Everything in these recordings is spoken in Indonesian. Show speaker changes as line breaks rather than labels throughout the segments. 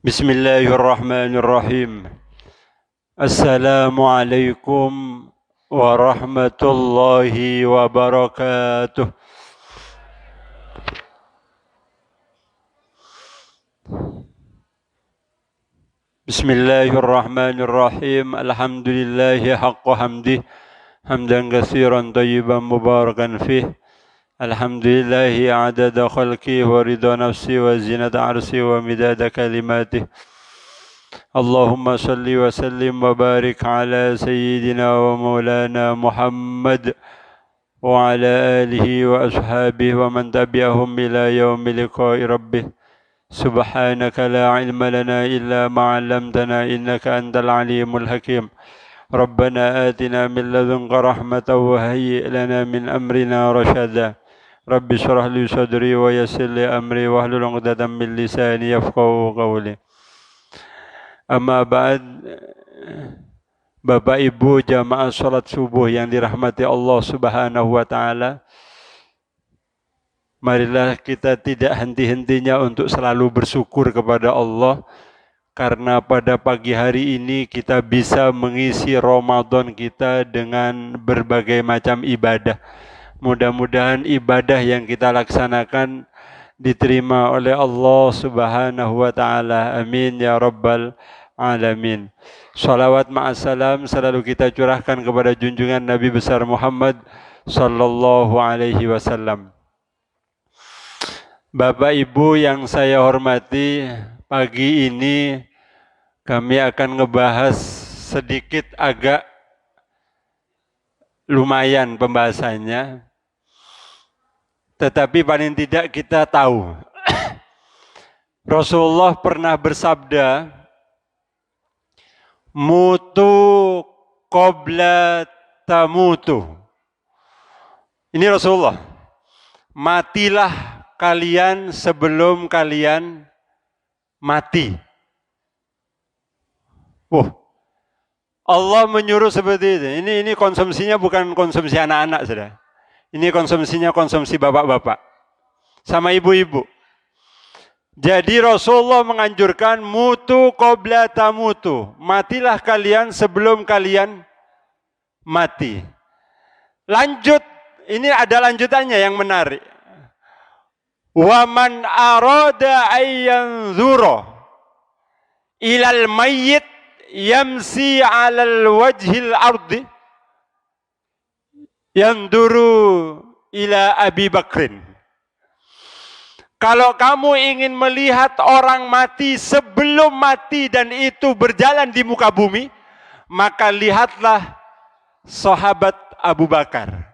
Bismillahirrahmanirrahim. Assalamualaikum warahmatullahi wabarakatuh. Bismillahirrahmanirrahim. Alhamdulillahi haqqa hamdih. Hamdan katsiran tayyiban mubarakan fih. Alhamdulillahi adada khalqi wa ridha nafsi wa zinata arsi wa midada kalimatih. Allahumma salli wa sallim wa barik ala sayyidina wa maulana Muhammad wa ala alihi wa ashabihi wa man tabi'ahum ila yaumi liqa'i rabbih. Subhanaka la ilma lana illa ma 'allamtana innaka antal alimul hakim. Rabbana atina min ladunka rahmatan wa hayyi' lana min amrina rashada. Rabbi shrah li sadri wa yassir li amri wahlul 'uqdatam min lisani yafqahu qawli. Amma ba'd. Bapak Ibu jamaah salat subuh yang dirahmati Allah Subhanahu wa taala. Marilah kita tidak henti-hentinya untuk selalu bersyukur kepada Allah karena pada pagi hari ini kita bisa mengisi Ramadan kita dengan berbagai macam ibadah. Mudah-mudahan ibadah yang kita laksanakan diterima oleh Allah Subhanahu wa taala. Amin ya rabbal alamin. Salawat ma'assalam selalu kita curahkan kepada junjungan Nabi besar Muhammad sallallahu alaihi wasallam. Bapak Ibu yang saya hormati, pagi ini kami akan ngebahas sedikit agak lumayan pembahasannya. Tetapi paling tidak kita tahu Rasulullah pernah bersabda, mutu qabla tamutu. Ini Rasulullah. Matilah kalian sebelum kalian mati. Allah menyuruh seperti itu. Ini konsumsinya bukan konsumsi anak-anak, saudara. Ini konsumsinya konsumsi bapak-bapak sama ibu-ibu. Jadi Rasulullah menganjurkan mutu qabla tamutu. Matilah kalian sebelum kalian mati. Lanjut, ini ada lanjutannya yang menarik. Wa man arada ayyan zura ilal mayyit yamsi 'alal wajhil ardi yanduru ila Abi Bakrin. Kalau kamu ingin melihat orang mati sebelum mati dan itu berjalan di muka bumi, maka lihatlah sahabat Abu Bakar.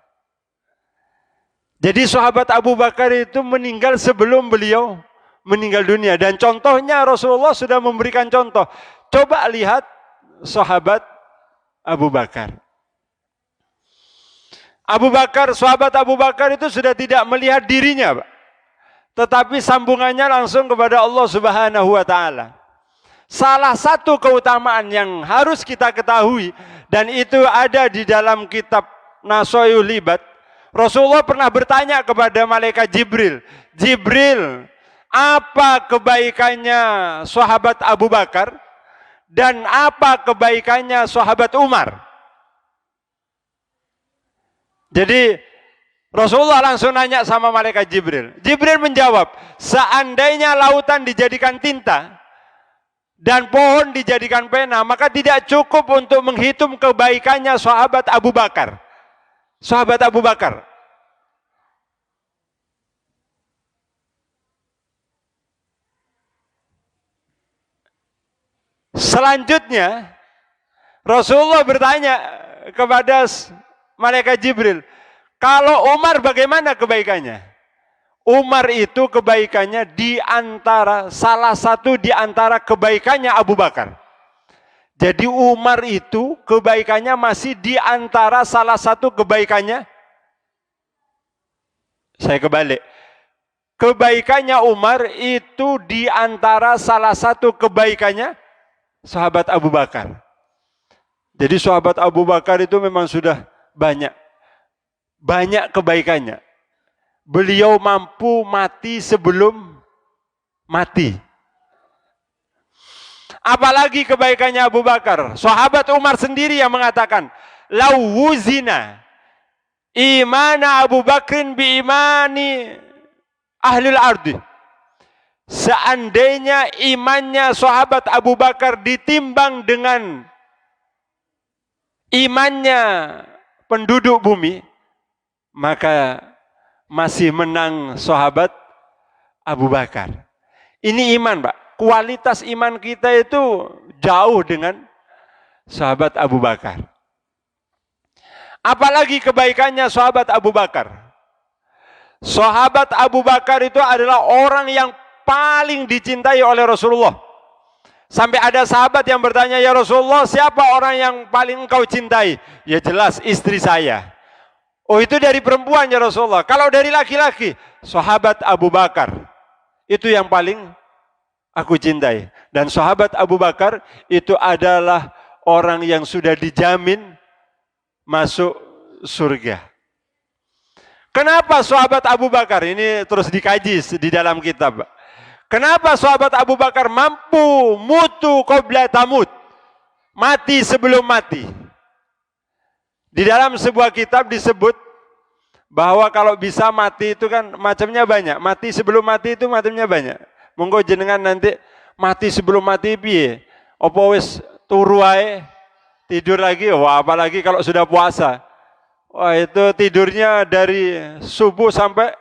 Jadi sahabat Abu Bakar itu meninggal sebelum beliau meninggal dunia. Dan contohnya Rasulullah sudah memberikan contoh. Coba lihat sahabat Abu Bakar. Sahabat Abu Bakar itu sudah tidak melihat dirinya, Pak. Tetapi sambungannya langsung kepada Allah Subhanahu wa taala. Salah satu keutamaan yang harus kita ketahui, dan itu ada di dalam kitab Nasoyul Libat. Rasulullah pernah bertanya kepada malaikat Jibril, Jibril, apa kebaikannya sahabat Abu Bakar dan apa kebaikannya sahabat Umar? Jadi Rasulullah langsung nanya sama malaikat Jibril. Jibril menjawab, seandainya lautan dijadikan tinta dan pohon dijadikan pena, maka tidak cukup untuk menghitung kebaikannya sahabat Abu Bakar. Sahabat Abu Bakar. Selanjutnya, Rasulullah bertanya kepada malaikat Jibril, kalau Umar bagaimana kebaikannya? Umar itu kebaikannya salah satu di antara kebaikannya Abu Bakar. Jadi Umar itu kebaikannya masih di antara salah satu kebaikannya. Saya kebalik. Kebaikannya Umar itu di antara salah satu kebaikannya sahabat Abu Bakar. Jadi sahabat Abu Bakar itu memang sudah banyak kebaikannya. Beliau mampu mati sebelum mati. Apalagi kebaikannya Abu Bakar. Sahabat Umar sendiri yang mengatakan, "Lau wuzina imana Abu Bakrin bi imani ahlul ardi." Seandainya imannya sahabat Abu Bakar ditimbang dengan imannya penduduk bumi, maka masih menang sahabat Abu Bakar. Ini iman, Pak. Kualitas iman kita itu jauh dengan sahabat Abu Bakar. Apalagi kebaikannya sahabat Abu Bakar. Sahabat Abu Bakar itu adalah orang yang paling dicintai oleh Rasulullah. Sampai ada sahabat yang bertanya, "Ya Rasulullah, siapa orang yang paling engkau cintai?" Ya jelas istri saya. "Oh, itu dari perempuan ya Rasulullah." "Kalau dari laki-laki?" "Sahabat Abu Bakar. Itu yang paling aku cintai." Dan sahabat Abu Bakar itu adalah orang yang sudah dijamin masuk surga. Kenapa sahabat Abu Bakar? Ini terus dikaji di dalam kitab. Kenapa sahabat Abu Bakar mampu mutu qabla tamut, mati sebelum mati? Di dalam sebuah kitab disebut bahwa kalau bisa mati itu kan macamnya banyak. Mati sebelum mati itu macamnya banyak. Monggo jenengan nanti mati sebelum mati piye? Apa wis turu ae, tidur lagi? Wah, apalagi kalau sudah puasa. Wah, itu tidurnya dari subuh sampai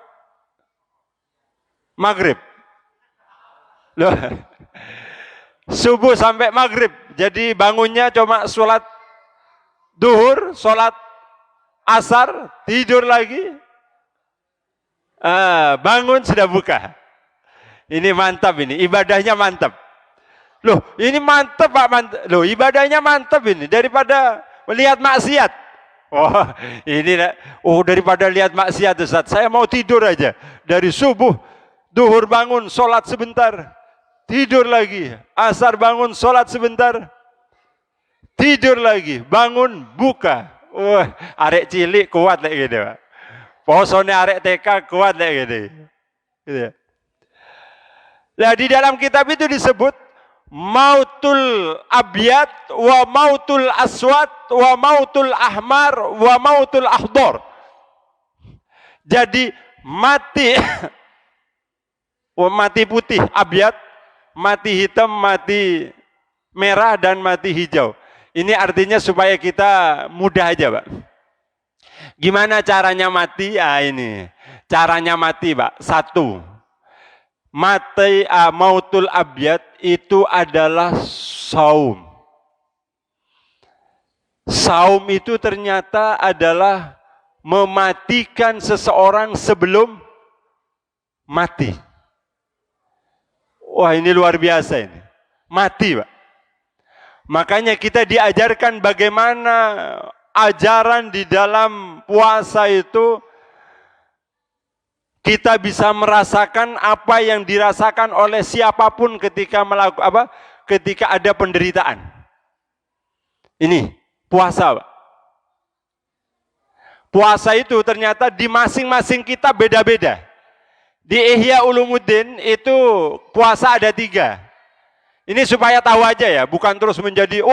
maghrib. Loh, subuh sampai maghrib. Jadi bangunnya cuma sholat duhur, sholat asar, tidur lagi. Bangun sudah buka. Ini mantap ini, ibadahnya mantap. Loh, ini mantap Pak, mantap. Loh, ibadahnya mantap ini daripada melihat maksiat. Oh, ini daripada lihat maksiat Ustaz, saya mau tidur aja. Dari subuh, duhur bangun, sholat sebentar, tidur lagi. Asar bangun, sholat sebentar, tidur lagi. Bangun, buka. Wah, arek cilik kuat kayak gitu, Pak. Posone arek TK kuat kayak gitu. Gitu. Nah, di dalam kitab itu disebut mautul abyad wa mautul aswad wa mautul ahmar wa mautul akhdar. Jadi mati mati putih abyad, mati hitam, mati merah, dan mati hijau. Ini artinya supaya kita mudah aja, Pak. Gimana caranya mati? Ini caranya mati, Pak. Satu, mati mautul abyad itu adalah saum. Saum itu ternyata adalah mematikan seseorang sebelum mati. Wah, ini luar biasa ini. Mati, Pak. Makanya kita diajarkan bagaimana ajaran di dalam puasa itu kita bisa merasakan apa yang dirasakan oleh siapapun ketika ketika ada penderitaan. Ini puasa, Pak. Puasa itu ternyata di masing-masing kita beda-beda. Di Ihya Ulumuddin itu puasa ada 3. Ini supaya tahu aja ya, bukan terus menjadi,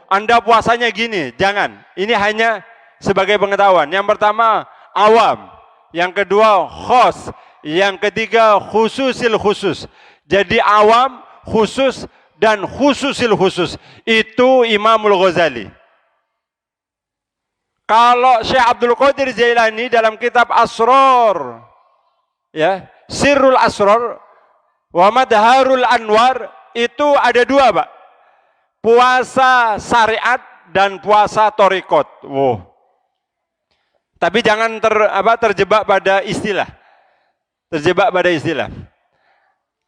Anda puasanya gini. Jangan, ini hanya sebagai pengetahuan. Yang pertama, awam. Yang kedua, khos. Yang ketiga, khususil khusus. Jadi awam, khusus, dan khususil khusus. Itu Imamul Ghazali. Kalau Syekh Abdul Qadir Jailani dalam kitab Asrar, ya, Sirrul Asrar, wa Madharul Anwar, itu ada 2, Pak. Puasa syariat dan puasa torikot. Wow. Tapi jangan terjebak pada istilah. Terjebak pada istilah.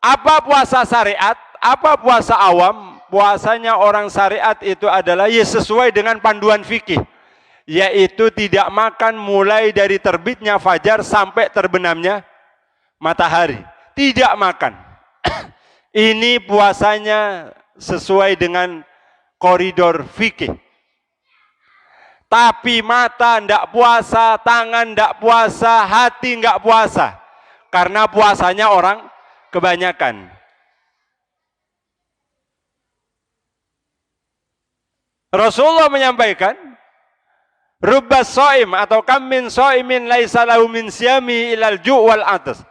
Apa puasa syariat? Apa puasa awam? Puasanya orang syariat itu adalah sesuai dengan panduan fikih. Yaitu tidak makan mulai dari terbitnya fajar sampai terbenamnya matahari. Tidak makan. Ini puasanya sesuai dengan koridor fikih. Tapi mata tidak puasa, tangan tidak puasa, hati tidak puasa. Karena puasanya orang kebanyakan. Rasulullah menyampaikan, rubbas soim atau kam min soimin laisa lahu min siyami ilal ju' wal atas.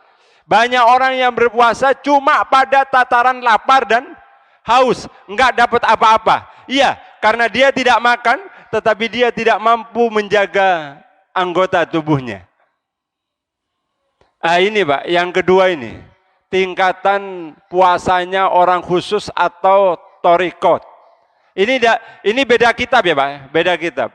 Banyak orang yang berpuasa cuma pada tataran lapar dan haus, enggak dapat apa-apa. Iya, karena dia tidak makan, tetapi dia tidak mampu menjaga anggota tubuhnya. Ini Pak, yang kedua ini, tingkatan puasanya orang khusus atau torikot. Ini beda kitab ya Pak, beda kitab.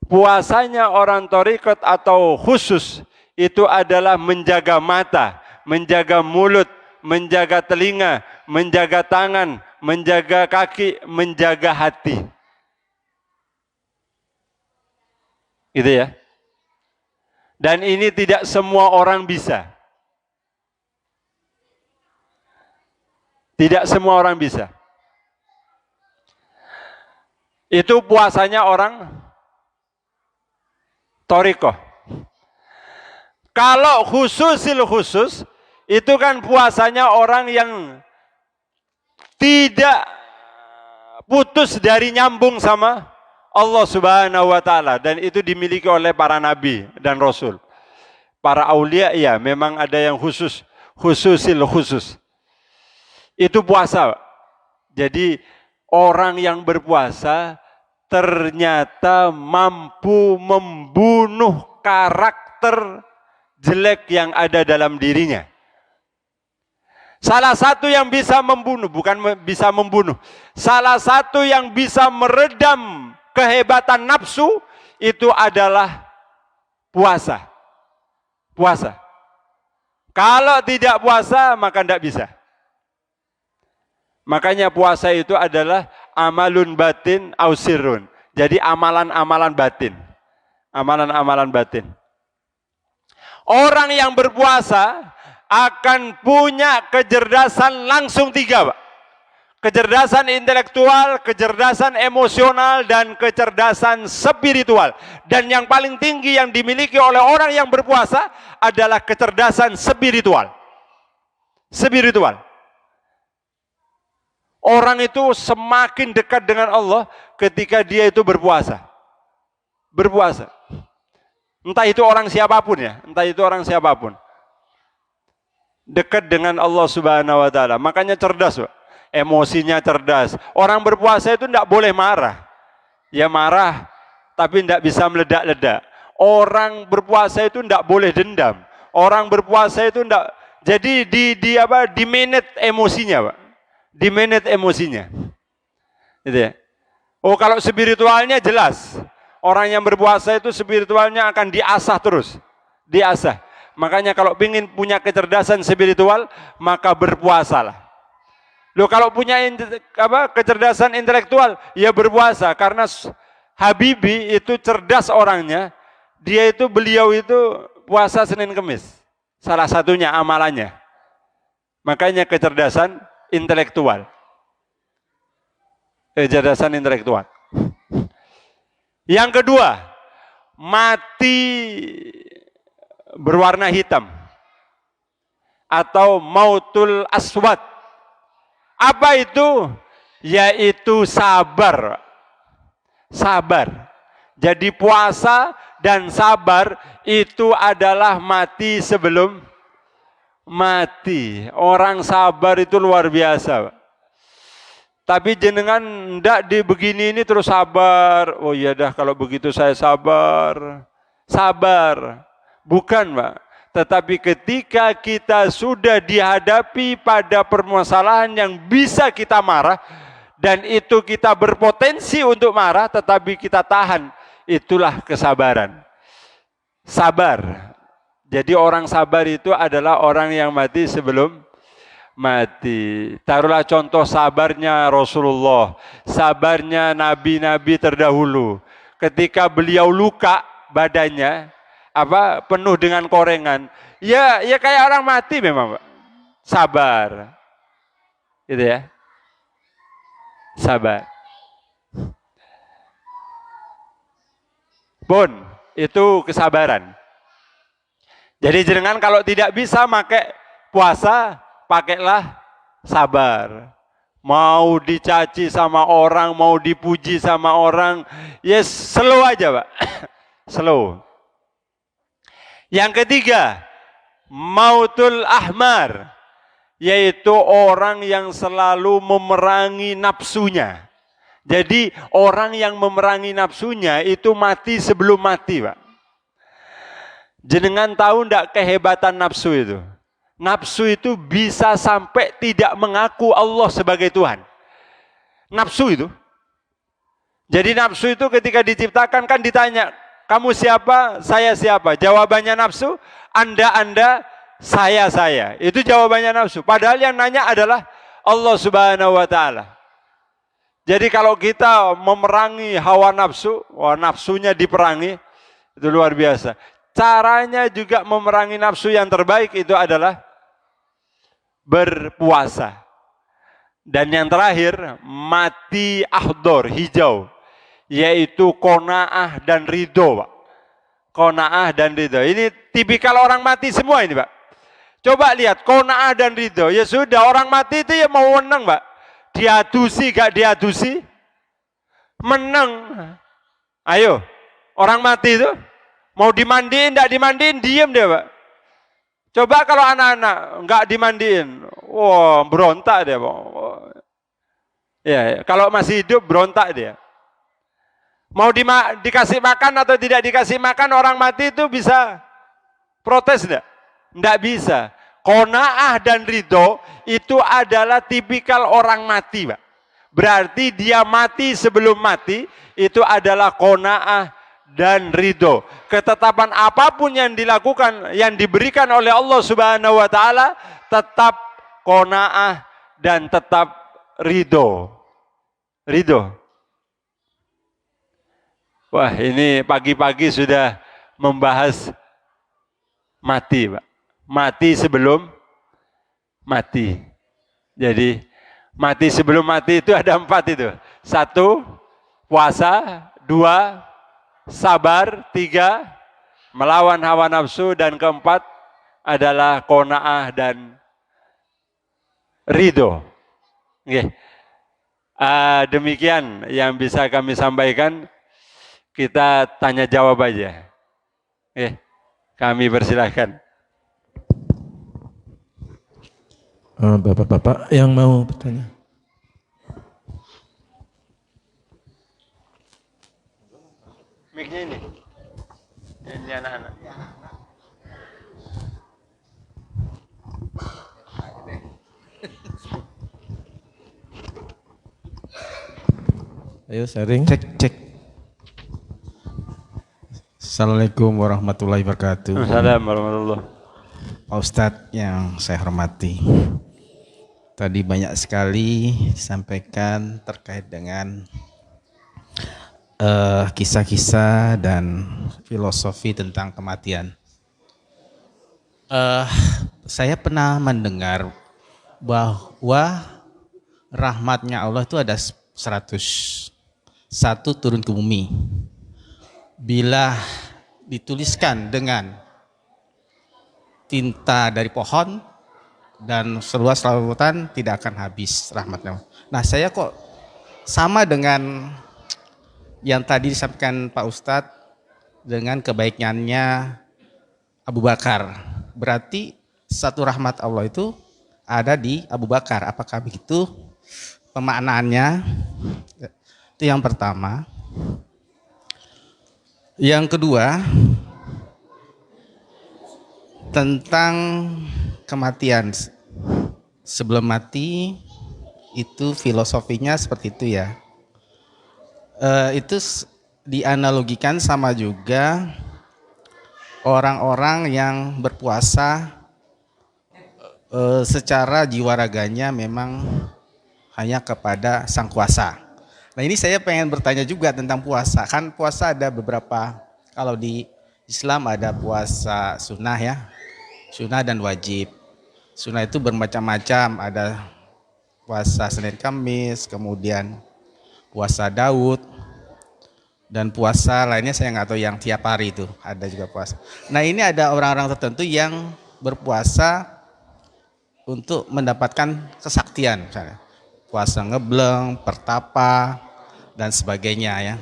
Puasanya orang torikot atau khusus itu adalah menjaga mata, menjaga mulut, menjaga telinga, menjaga tangan, menjaga kaki, menjaga hati. Gitu ya. Dan ini tidak semua orang bisa. Tidak semua orang bisa. Itu puasanya orang torikoh. Kalau khususil khusus, itu kan puasanya orang yang tidak putus dari nyambung sama Allah Subhanahu wa Ta'ala, dan itu dimiliki oleh para nabi dan rasul. Para aulia ya memang ada yang khususil khusus. Itu puasa. Jadi orang yang berpuasa ternyata mampu membunuh karakter jelek yang ada dalam dirinya. Salah satu yang bisa membunuh, bukan bisa membunuh, salah satu yang bisa meredam kehebatan nafsu itu adalah puasa. Puasa. Kalau tidak puasa maka tidak bisa. Makanya puasa itu adalah amalun batin ausirun. Jadi amalan-amalan batin. Amalan-amalan batin. Orang yang berpuasa akan punya kecerdasan langsung 3, Pak. Kecerdasan intelektual, kecerdasan emosional, dan kecerdasan spiritual. Dan yang paling tinggi yang dimiliki oleh orang yang berpuasa adalah kecerdasan spiritual. Spiritual. Orang itu semakin dekat dengan Allah ketika dia itu berpuasa. Berpuasa. Entah itu orang siapapun ya, entah itu orang siapapun. Dekat dengan Allah Subhanahu wa Ta'ala. Makanya cerdas, Pak. Emosinya cerdas. Orang berpuasa itu tidak boleh marah. Ya marah, tapi tidak bisa meledak-ledak. Orang berpuasa itu tidak boleh dendam. Orang berpuasa itu tidak. Jadi di manage emosinya, Pak. Di manage emosinya. Gitu ya. Oh, kalau spiritualnya jelas. Orang yang berpuasa itu spiritualnya akan diasah terus. Diasah. Makanya kalau ingin punya kecerdasan spiritual, maka berpuasalah. Loh, kalau punya kecerdasan intelektual, ya berpuasa. Karena Habibie itu cerdas orangnya. Beliau itu puasa Senin Kemis. Salah satunya amalannya. Makanya kecerdasan intelektual. Kecerdasan intelektual. Yang kedua, mati berwarna hitam. Atau mautul aswad. Apa itu? Yaitu sabar. Sabar. Jadi puasa dan sabar itu adalah mati sebelum mati. Orang sabar itu luar biasa. Tapi jenengan ndak begini ini terus sabar. Oh iya dah kalau begitu saya sabar. Sabar. Bukan, Pak. Tetapi ketika kita sudah dihadapi pada permasalahan yang bisa kita marah, dan itu kita berpotensi untuk marah, tetapi kita tahan, itulah kesabaran. Sabar. Jadi orang sabar itu adalah orang yang mati sebelum mati. Taruhlah contoh sabarnya Rasulullah, sabarnya nabi-nabi terdahulu. Ketika beliau luka badannya, penuh dengan korengan, ya kayak orang mati memang, Pak. Sabar, gitu ya, sabar. Pun itu kesabaran. Jadi jenengan kalau tidak bisa pakai puasa, pakailah sabar. mau dicaci sama orang, mau dipuji sama orang, ya slow aja Pak, slow. Yang ketiga, mautul ahmar, yaitu orang yang selalu memerangi nafsunya. Jadi orang yang memerangi nafsunya itu mati sebelum mati Pak. Jenengan tahu enggak kehebatan nafsu itu? Nafsu itu bisa sampai tidak mengaku Allah sebagai Tuhan. Nafsu itu. Jadi nafsu itu ketika diciptakan kan ditanya, kamu siapa? Saya siapa? Jawabannya nafsu, Anda, saya. Itu jawabannya nafsu. Padahal yang nanya adalah Allah Subhanahu wa taala. Jadi kalau kita memerangi hawa nafsu, wah nafsunya diperangi, itu luar biasa. Caranya juga memerangi nafsu yang terbaik itu adalah berpuasa. Dan yang terakhir, mati ahdor, hijau, yaitu qanaah dan ridho, Pak. Qanaah dan ridho. Ini tipikal orang mati semua ini, Pak. Coba lihat, qanaah dan ridho. Ya sudah, orang mati itu ya mau menang, Pak. Diadusi, gak diadusi, menang. Ayo, orang mati itu mau dimandiin, enggak dimandiin, diem dia Pak. Coba kalau anak-anak enggak dimandiin, wah berontak dia Pak. Ya, kalau masih hidup berontak dia. Mau dikasih makan atau tidak dikasih makan, orang mati itu bisa protes enggak? Enggak bisa. Qanaah dan ridho itu adalah tipikal orang mati Pak. Berarti dia mati sebelum mati, itu adalah qanaah dan ridho. Ketetapan apapun yang dilakukan, yang diberikan oleh Allah Subhanahu wa taala, tetap qanaah dan tetap ridho. Ridho. Wah, ini pagi-pagi sudah membahas mati, Pak. Mati sebelum mati. Jadi mati sebelum mati itu ada 4 itu. 1, puasa. 2, sabar. 3, melawan hawa nafsu. Dan keempat adalah qanaah dan ridho. Oke. Demikian yang bisa kami sampaikan. Kita tanya jawab aja. Oke. Kami persilahkan.
Bapak-bapak yang mau bertanya.
Mic-nya ini. Ini anak-anak.
Ayo sharing.
Cek. Assalamualaikum warahmatullahi wabarakatuh.
Assalamualaikum warahmatullahi wabarakatuh.
Pak Ustadz yang saya hormati, tadi banyak sekali disampaikan terkait dengan kisah-kisah dan filosofi tentang kematian. Saya pernah mendengar bahwa rahmatnya Allah itu ada 100. 1 turun ke bumi. Bila dituliskan dengan tinta dari pohon dan seluas lautan, tidak akan habis rahmatnya. Nah, saya kok sama dengan yang tadi disampaikan Pak Ustadz dengan kebaikannya Abu Bakar. Berarti 1 rahmat Allah itu ada di Abu Bakar. Apakah begitu pemaknaannya? Itu yang pertama. Yang kedua, tentang kematian. Sebelum mati itu filosofinya seperti itu ya. Itu dianalogikan sama juga orang-orang yang berpuasa secara jiwa raganya memang hanya kepada sang kuasa. Nah, ini saya pengen bertanya juga tentang puasa. Kan puasa ada beberapa, kalau di Islam ada puasa sunnah ya. Sunnah dan wajib. Sunnah itu bermacam-macam, ada puasa Senin Kamis, kemudian puasa Daud, dan puasa lainnya saya nggak tahu yang tiap hari itu, ada juga puasa. Nah, ini ada orang-orang tertentu yang berpuasa untuk mendapatkan kesaktian, misalnya puasa ngebleng, pertapa, dan sebagainya ya.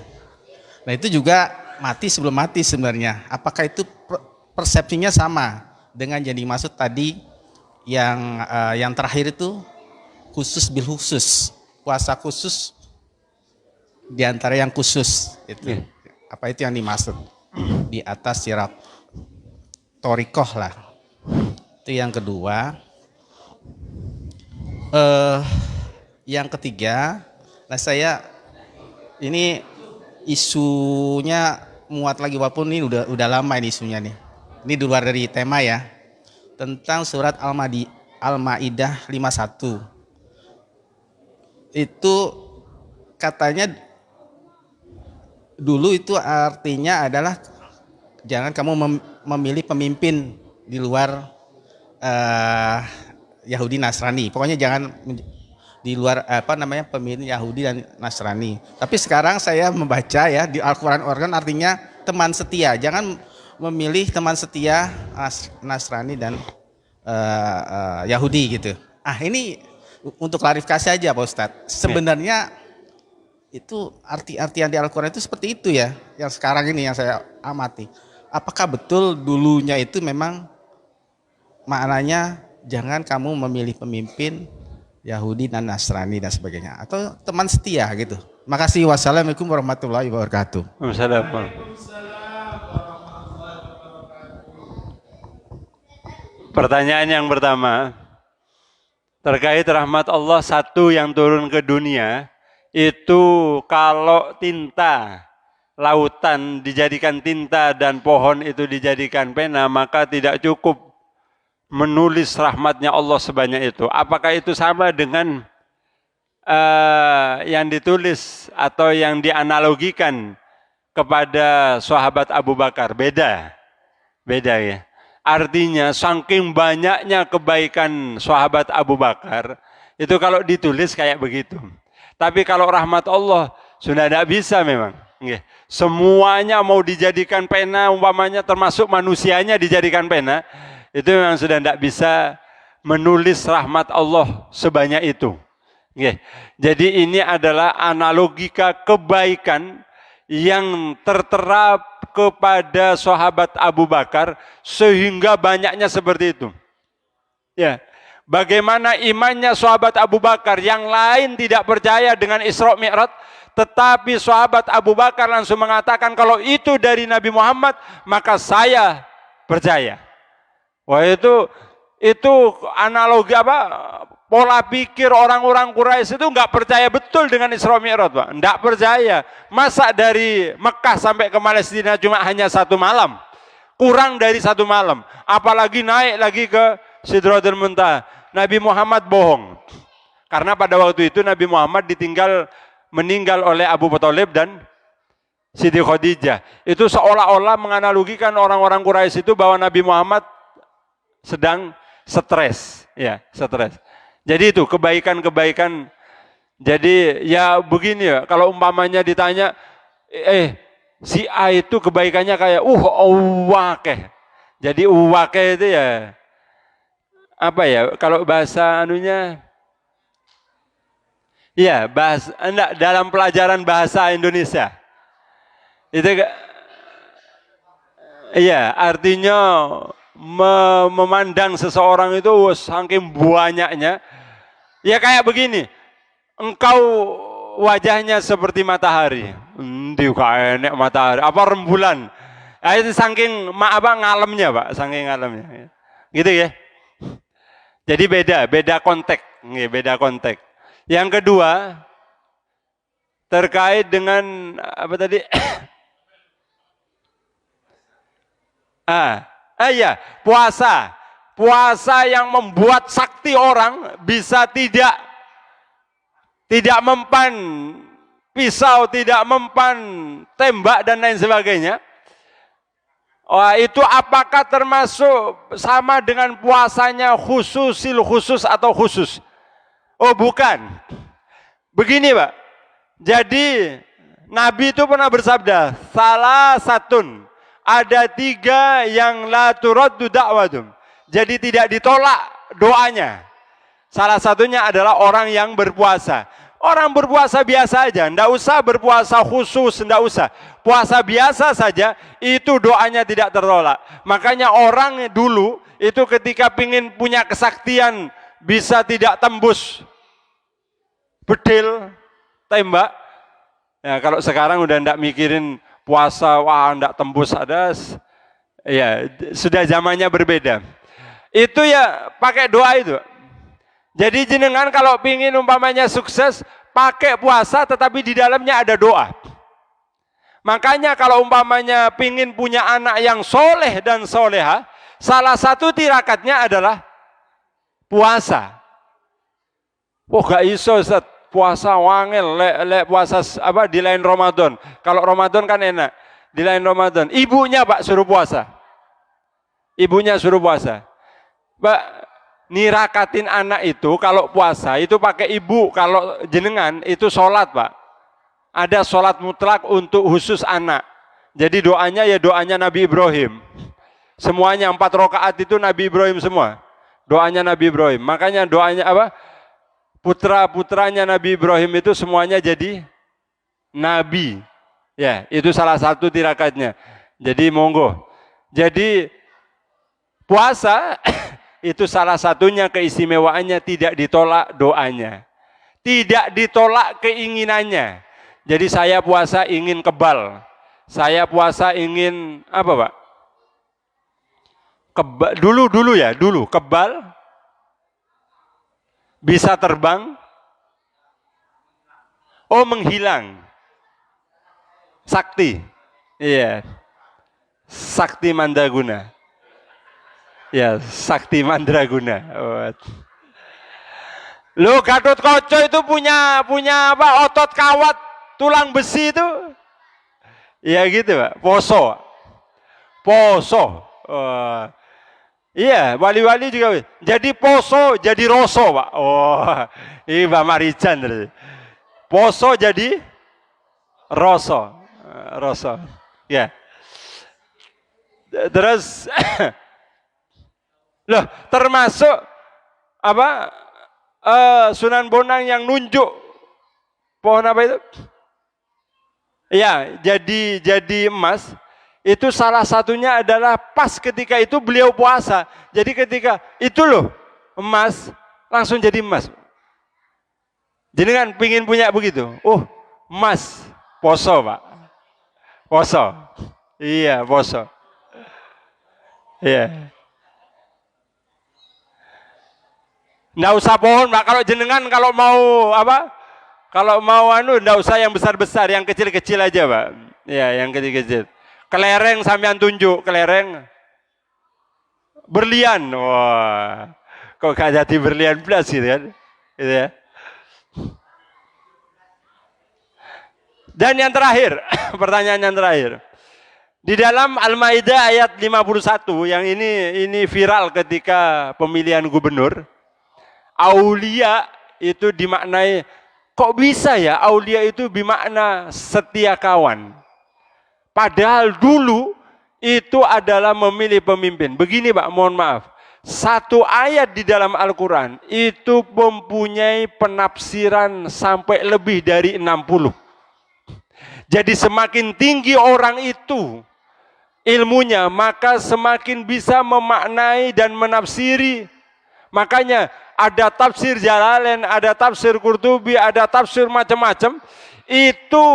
Nah itu juga mati sebelum mati sebenarnya. Apakah itu persepsinya sama dengan yang dimaksud tadi yang terakhir itu khusus bil khusus, puasa khusus di antara yang khusus itu. Apa itu yang dimaksud? Di atas sirat torikoh lah. Itu yang kedua. Yang ketiga, nah saya ini isunya muat lagi walaupun ini udah lama ini isunya nih. Ini di luar dari tema ya. Tentang surat Al-Maidah 51. Itu katanya dulu itu artinya adalah jangan kamu memilih pemimpin di luar Yahudi Nasrani. Pokoknya jangan di luar pemimpin Yahudi dan Nasrani. Tapi sekarang saya membaca ya di Al-Qur'an artinya teman setia. Jangan memilih teman setia Nasrani dan Yahudi gitu. Ini untuk klarifikasi aja Pak Ustadz. Sebenarnya itu arti-artian di Al-Qur'an itu seperti itu ya. Yang sekarang ini yang saya amati. Apakah betul dulunya itu memang maknanya jangan kamu memilih pemimpin Yahudi dan Nasrani dan sebagainya, atau teman setia gitu. Makasih. Wassalamualaikum warahmatullahi wabarakatuh.
Waalaikumsalam. Pertanyaan yang pertama terkait rahmat Allah satu yang turun ke dunia itu, kalau tinta lautan dijadikan tinta dan pohon itu dijadikan pena, maka tidak cukup menulis rahmatnya Allah sebanyak itu. Apakah itu sama dengan yang ditulis atau yang dianalogikan kepada sahabat Abu Bakar? Beda ya. Artinya saking banyaknya kebaikan sahabat Abu Bakar, itu kalau ditulis kayak begitu. Tapi kalau rahmat Allah sudah tidak bisa memang. Semuanya mau dijadikan pena, umpamanya termasuk manusianya dijadikan pena, itu memang sudah tidak bisa menulis rahmat Allah sebanyak itu. Jadi ini adalah analogika kebaikan yang tertera kepada sahabat Abu Bakar sehingga banyaknya seperti itu. Ya, bagaimana imannya sahabat Abu Bakar, yang lain tidak percaya dengan Isra Mi'raj, tetapi sahabat Abu Bakar langsung mengatakan kalau itu dari Nabi Muhammad maka saya percaya. Wah, itu analogi pola pikir orang-orang Quraisy itu nggak percaya betul dengan Isra Mi'raj, Pak. Nggak percaya. Masa dari Mekah sampai ke Palestina cuma hanya 1 malam, kurang dari 1 malam, apalagi naik lagi ke Sidratul Muntaha. Nabi Muhammad bohong, karena pada waktu itu Nabi Muhammad meninggal oleh Abu Thalib dan Siti Khadijah. Itu seolah-olah menganalogikan orang-orang Quraisy itu bahwa Nabi Muhammad sedang stres, ya, stres. Jadi itu kebaikan-kebaikan. Jadi ya begini ya, kalau umpamanya ditanya, si A itu kebaikannya kayak uwakeh. Jadi uwakeh itu ya apa ya? Kalau bahasa anunya, ya bahasa enggak, dalam pelajaran bahasa Indonesia itu, iya artinya memandang seseorang itu saking banyaknya, ya kayak begini, engkau wajahnya seperti matahari, enek matahari, apa rembulan, itu saking ngalemnya Pak, saking ngalemnya, gitu ya. Jadi beda konteks, beda konteks. Yang kedua terkait dengan apa tadi? Ya, puasa yang membuat sakti orang bisa tidak mempan pisau, tidak mempan tembak dan lain sebagainya. Itu apakah termasuk sama dengan puasanya khusus atau khusus? Oh bukan. Begini Pak, jadi Nabi itu pernah bersabda, salah satun, ada 3 yang la turaddu da'watum. Jadi tidak ditolak doanya. Salah satunya adalah orang yang berpuasa. Orang berpuasa biasa aja, ndak usah berpuasa khusus, ndak usah. Puasa biasa saja, itu doanya tidak tertolak. Makanya orang dulu, itu ketika ingin punya kesaktian, bisa tidak tembus bedil, tembak. Ya, kalau sekarang udah ndak mikirin puasa, wah ndak tembus ada. Ya, sudah zamannya berbeda. Itu ya pakai doa itu. Jadi jenengan kalau pingin umpamanya sukses, pakai puasa tetapi di dalamnya ada doa. Makanya kalau umpamanya pingin punya anak yang soleh dan soleha, salah satu tirakatnya adalah puasa. Oh gak iso Ustaz, puasa wangel, lek puasa apa di lain Ramadan. Kalau Ramadan kan enak, di lain Ramadan. Ibunya Pak suruh puasa. Ibunya suruh puasa. Pak, nirakatin anak itu kalau puasa itu pakai ibu, kalau jenengan itu sholat Pak. Ada sholat mutlak untuk khusus anak. Jadi doanya ya doanya Nabi Ibrahim. Semuanya 4 rakaat itu Nabi Ibrahim semua. Doanya Nabi Ibrahim. Makanya doanya apa? Putra-putranya Nabi Ibrahim itu semuanya jadi Nabi. Ya, itu salah satu tirakatnya. Jadi monggo. Jadi puasa itu salah satunya keistimewaannya tidak ditolak doanya. Tidak ditolak keinginannya. Jadi saya puasa ingin kebal. Saya puasa ingin apa Pak? Dulu ya, kebal. Bisa terbang. Oh menghilang. Sakti. Iya. Sakti Mandaguna. Ya, Sakti Mandraguna. Lo Gatot Koco itu punya apa? Otot kawat, tulang besi itu. Ya gitu, Pak. Poso. Iya, wali-wali juga. Jadi poso, jadi roso, Pak. Oh, ini Mbak Marijan. Poso jadi roso. Roso. Ya. Terus loh, termasuk apa Sunan Bonang yang nunjuk pohon apa itu? Ya, jadi emas. Itu salah satunya adalah pas ketika itu beliau puasa. Jadi ketika itu loh emas langsung jadi emas. Jadi kan pingin punya begitu. Oh, emas, poso Pak, poso. Iya, poso. Iya. Nggak usah pohon Pak, kalau jenengan kalau mau apa? Kalau mau nggak usah yang besar-besar, yang kecil-kecil aja Pak. Ya, yang kecil-kecil. Kelereng sampean tunjuk, kelereng. Berlian. Wah. Kok gak jadi berlian plus gitu kan? Gitu ya. Dan yang terakhir, pertanyaan yang terakhir. Di dalam Al-Maidah ayat 51 yang ini viral ketika pemilihan gubernur. Aulia itu dimaknai, kok bisa ya aulia itu bermakna setia kawan. Padahal dulu itu adalah memilih pemimpin. Begini Pak, mohon maaf. Satu ayat di dalam Al-Quran itu mempunyai penafsiran sampai lebih dari 60. Jadi semakin tinggi orang itu ilmunya, maka semakin bisa memaknai dan menafsiri. Makanya ada tafsir Jalalain, ada tafsir Qurtubi, ada tafsir macam-macam. Itu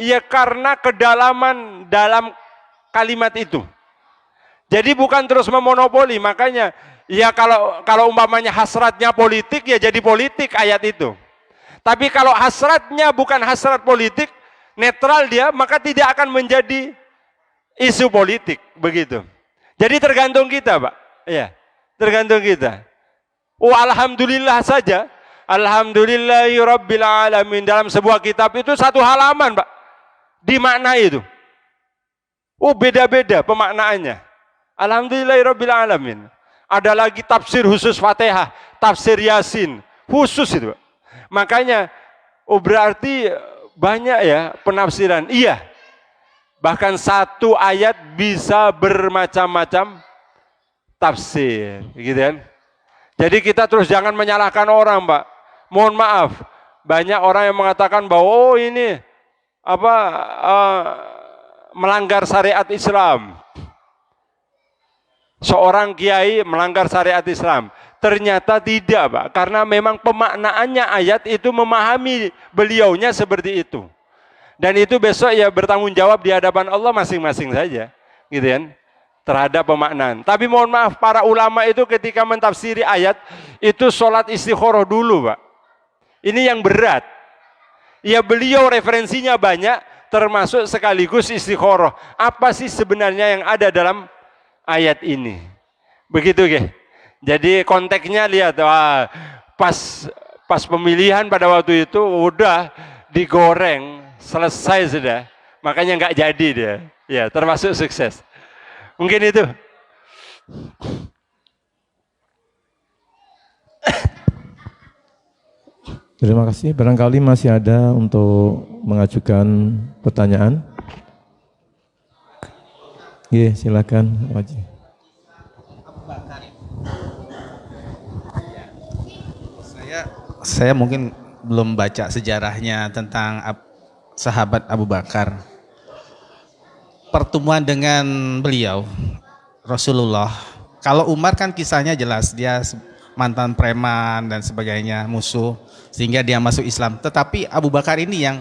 ya karena kedalaman dalam kalimat itu. Jadi bukan terus memonopoli. Makanya ya kalau umpamanya hasratnya politik ya jadi politik ayat itu. Tapi kalau hasratnya bukan hasrat politik, netral dia, maka tidak akan menjadi isu politik begitu. Jadi tergantung kita, Pak. Ya, tergantung kita. Oh, alhamdulillah saja. Alhamdulillahirabbil alamin dalam sebuah kitab itu satu halaman, Pak. Dimaknai itu. Oh, beda-beda pemaknaannya. Alhamdulillahirabbil alamin. Ada lagi tafsir khusus Fatihah, tafsir Yasin, khusus itu, Pak. Makanya berarti banyak ya penafsiran. Iya. Bahkan satu ayat bisa bermacam-macam tafsir, gitu kan? Jadi kita terus jangan menyalahkan orang, Pak. Mohon maaf, banyak orang yang mengatakan bahwa oh ini apa melanggar syariat Islam. Seorang kiai melanggar syariat Islam. Ternyata tidak, Pak, karena memang pemaknaannya ayat itu memahami beliaunya seperti itu. Dan itu besok ya bertanggung jawab di hadapan Allah masing-masing saja, gitu kan, terhadap pemaknaan. Tapi mohon maaf, para ulama itu ketika mentafsiri ayat itu sholat istikharah dulu, Pak. Ini yang berat. Ya beliau referensinya banyak, termasuk sekaligus istikharah. Apa sih sebenarnya yang ada dalam ayat ini? Begitu, Ge. Jadi konteksnya lihat, wah, pas pemilihan pada waktu itu udah digoreng, selesai sudah. Makanya nggak jadi dia. Ya, termasuk sukses. Mungkin itu.
Terima kasih. Barangkali masih ada untuk mengajukan pertanyaan. Iya, silakan, Wajib.
Saya mungkin belum baca sejarahnya tentang sahabat Abu Bakar. Pertemuan dengan beliau, Rasulullah. Kalau Umar kan kisahnya jelas, dia mantan preman dan sebagainya, musuh, sehingga dia masuk Islam. Tetapi Abu Bakar ini yang,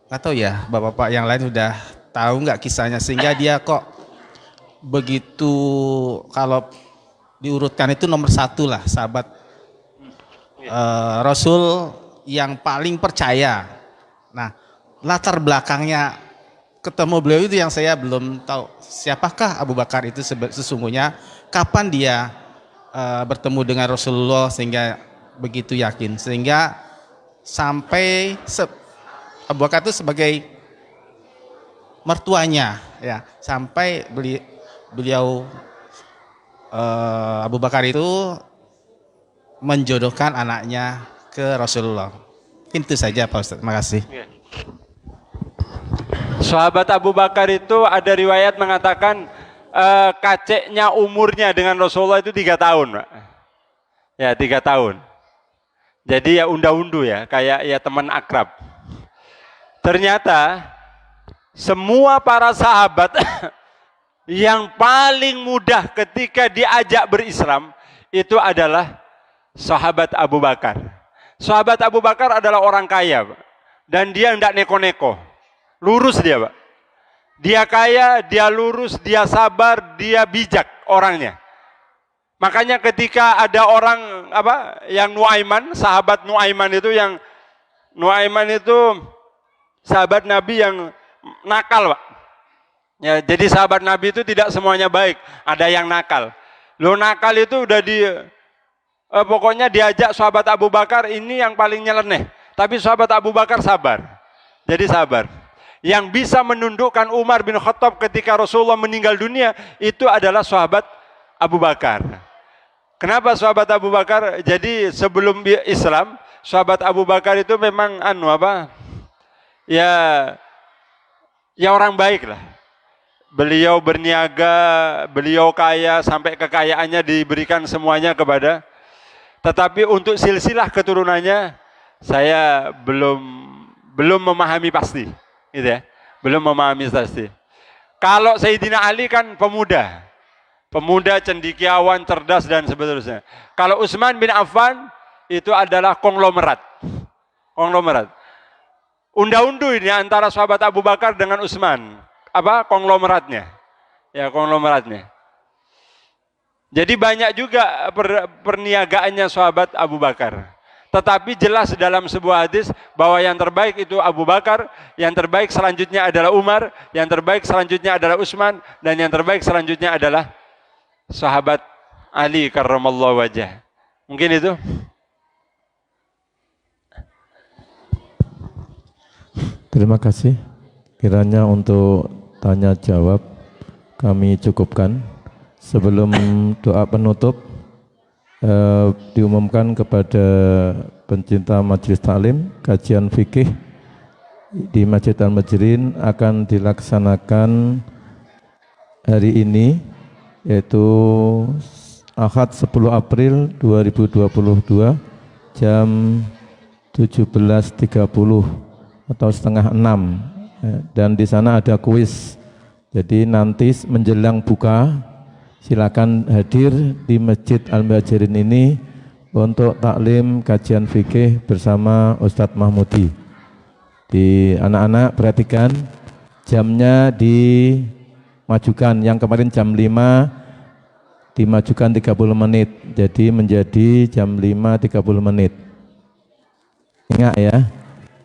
nggak tahu ya, bapak-bapak yang lain sudah tahu nggak kisahnya, sehingga dia kok begitu, kalau diurutkan itu nomor 1 lah, sahabat Rasul yang paling percaya. Nah, latar belakangnya ketemu beliau itu yang saya belum tahu. Siapakah Abu Bakar itu sesungguhnya? Kapan dia bertemu dengan Rasulullah sehingga begitu yakin? Sehingga sampai Abu Bakar itu sebagai mertuanya, ya, sampai beliau Abu Bakar itu menjodohkan anaknya ke Rasulullah. Itu saja Pak Ustaz, terima kasih.
Sahabat Abu Bakar itu ada riwayat mengatakan kaceknya umurnya dengan Rasulullah itu 3 tahun, Pak. Ya, 3 tahun. Jadi ya unda-undu ya, kayak ya teman akrab. Ternyata semua para sahabat yang paling mudah ketika diajak berislam itu adalah sahabat Abu Bakar. Sahabat Abu Bakar adalah orang kaya, Pak. Dan dia tidak neko-neko. Lurus dia, Pak. Dia kaya, dia lurus, dia sabar, dia bijak orangnya. Makanya ketika ada orang yang Nuaiman, sahabat Nuaiman itu sahabat Nabi yang nakal, Pak. Ya, jadi sahabat Nabi itu tidak semuanya baik, ada yang nakal. Lo nakal itu udah pokoknya diajak sahabat Abu Bakar ini yang paling nyeleneh. Tapi sahabat Abu Bakar sabar. Jadi sabar. Yang bisa menundukkan Umar bin Khattab ketika Rasulullah meninggal dunia itu adalah sahabat Abu Bakar. Kenapa sahabat Abu Bakar? Jadi sebelum Islam, sahabat Abu Bakar itu memang ya orang baik lah. Beliau berniaga, beliau kaya, sampai kekayaannya diberikan semuanya kepada. Tetapi untuk silsilah keturunannya saya belum memahami pasti, gitu ya. Belum memahami pasti. Kalau Sayyidina Ali kan pemuda cendekiawan, cerdas dan seterusnya. Kalau Utsman bin Affan itu adalah konglomerat. Unda-undu ini antara sahabat Abu Bakar dengan Utsman. Konglomeratnya. Ya, konglomeratnya. Jadi banyak juga perniagaannya sahabat Abu Bakar. Tetapi jelas dalam sebuah hadis bahwa yang terbaik itu Abu Bakar, yang terbaik selanjutnya adalah Umar, yang terbaik selanjutnya adalah Utsman, dan yang terbaik selanjutnya adalah sahabat Ali karramallahu wajah. Mungkin itu.
Terima kasih. Kiranya untuk tanya jawab kami cukupkan. Sebelum doa penutup, diumumkan kepada pencinta Majelis Taklim, kajian fikih di Masjid Al-Majrin akan dilaksanakan hari ini, yaitu Ahad 10 April 2022 jam 17.30 atau setengah 6, dan di sana ada kuis. Jadi nanti menjelang buka silakan hadir di Masjid Al-Muhajirin ini untuk taklim kajian fikih bersama Ustadz Mahmudi. Di anak-anak perhatikan jamnya dimajukan, yang kemarin jam 5 dimajukan 30 menit, jadi menjadi jam 5.30 menit. Ingat ya,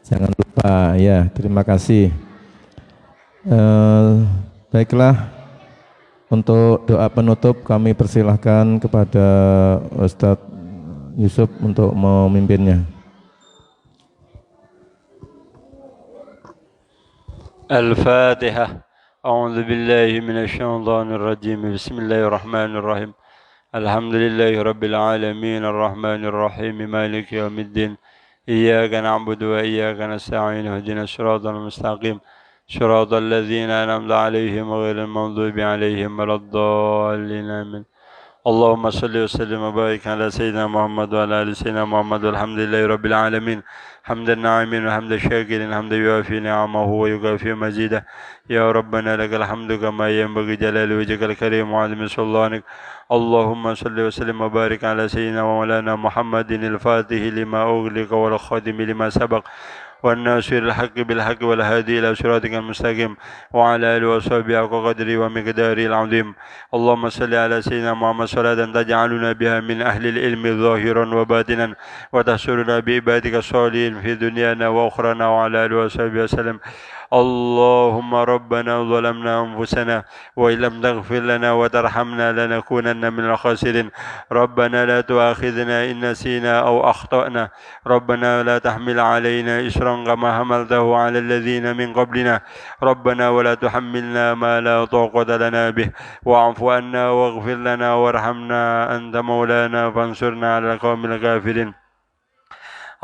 jangan lupa ya. Terima kasih. Baiklah, untuk doa penutup kami persilahkan kepada Ustadz Yusuf untuk memimpinnya.
Al-Fatihah. A'udzu billahi minasyaitonir rajim. Bismillahirrahmanirrahim. Alhamdulillahi rabbil alamin arrahmanir rahim maliki yaumiddin. Iyyaka na'budu wa iyyaka nasta'in ihdinas siratal mustaqim. Siratal ladzina an'amta 'alaihim ghairil maghdubi 'alaihim waladdallin. Amin. اللهم صل وسلم وبارك على سيدنا محمد وعلى ال سيدنا محمد والحمد لله رب العالمين حمد الناعمين وحمد الشاكرين حمد يوافي نعمه ويكافئ مزيده يا ربنا لك الحمد كما ينبغي جلال وجهك الكريم وعظيم سلطانك. اللهم صل وسلم وبارك على سيدنا ومولانا محمد الفاتح لما أغلق والخاتم لما سبق والناصر الحق بالحق والهادي إلى صراطك المستقيم وعلى آله وصحبه حق قدره ومقداره العظيم. اللهم صل على سيدنا محمد صلاة تجعلنا بها من أهل العلم ظاهرا وباطنا وتحشرنا بعبادك الصالحين في دنيانا وأخرانا وعلى آله وصحبه وسلم. اللهم ربنا ظلمنا أنفسنا وإن لم تغفر لنا وترحمنا لنكونن من الخاسرين. ربنا لا تؤاخذنا إن نسينا أو أخطأنا. ربنا لا تحمل علينا إصرا كما حملته على الذين من قبلنا. ربنا ولا تحملنا ما لا طاقة لنا به واعف عنا واغفر لنا وارحمنا أنت مولانا فانصرنا على القوم الكافرين.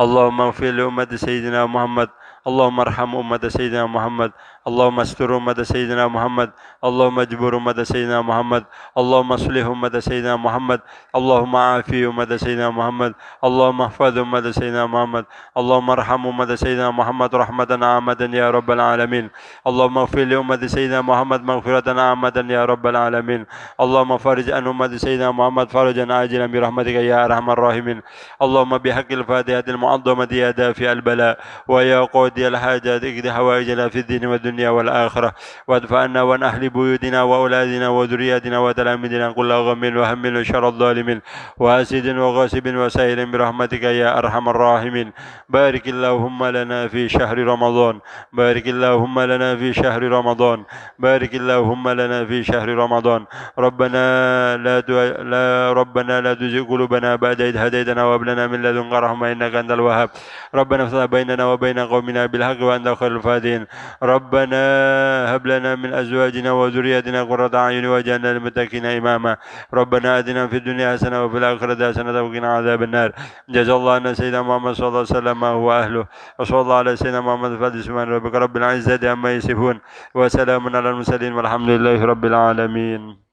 اللهم اغفر لأمة سيدنا محمد. اللهم ارحم أمة سيدنا محمد. اللهم استر أمة سيدنا محمد. اللهم اجبر أمة سيدنا محمد. اللهم اصلح أمة سيدنا محمد. اللهم عافي أمة سيدنا محمد. اللهم احفظ أمة سيدنا محمد. اللهم ارحم أمة سيدنا محمد رحمة عامة يا رب العالمين. اللهم اغفر لأمة سيدنا محمد مغفرة عامة يا رب العالمين. اللهم فرج عن أمة سيدنا محمد فرجا عاجلا برحمتك يا أرحم الراحمين. اللهم بحق الفاتحة المعظمة يا دافع البلاء ويا قاضي الحاجات اقض حوائجنا في الدين والدنيا والآخرة وادفع عنا وعن أهل بيوتنا وأولادنا وذرياتنا وتلاميذنا كل غم وهم وشر الظالمين وحاسد وغاصب وسائل برحمتك يا أرحم الراحمين. بارك اللهم لنا في شهر رمضان. بارك اللهم لنا في شهر رمضان. بارك اللهم لنا في شهر رمضان. ربنا لا تزغ قلوبنا بعد إذ هديتنا وهب لنا من لدنك رحمة إنك أنت الوهاب. ربنا افتح بيننا وبين قومنا بالحق وأنت خير الفاتحين. ربنا هب لنا من أزواجنا وذرياتنا قرة أعين واجعلنا للمتقين إماما. ربنا آتنا في الدنيا حسنة وفي الآخرة حسنة وقنا عذاب النار. جزا الله عنا سيدنا محمد صلى الله عليه وسلم هو أهله وصلى الله على سيدنا محمد الفاتح. سبحان ربك رب العزة عما يصفون وسلام على المرسلين والحمد لله رب العالمين.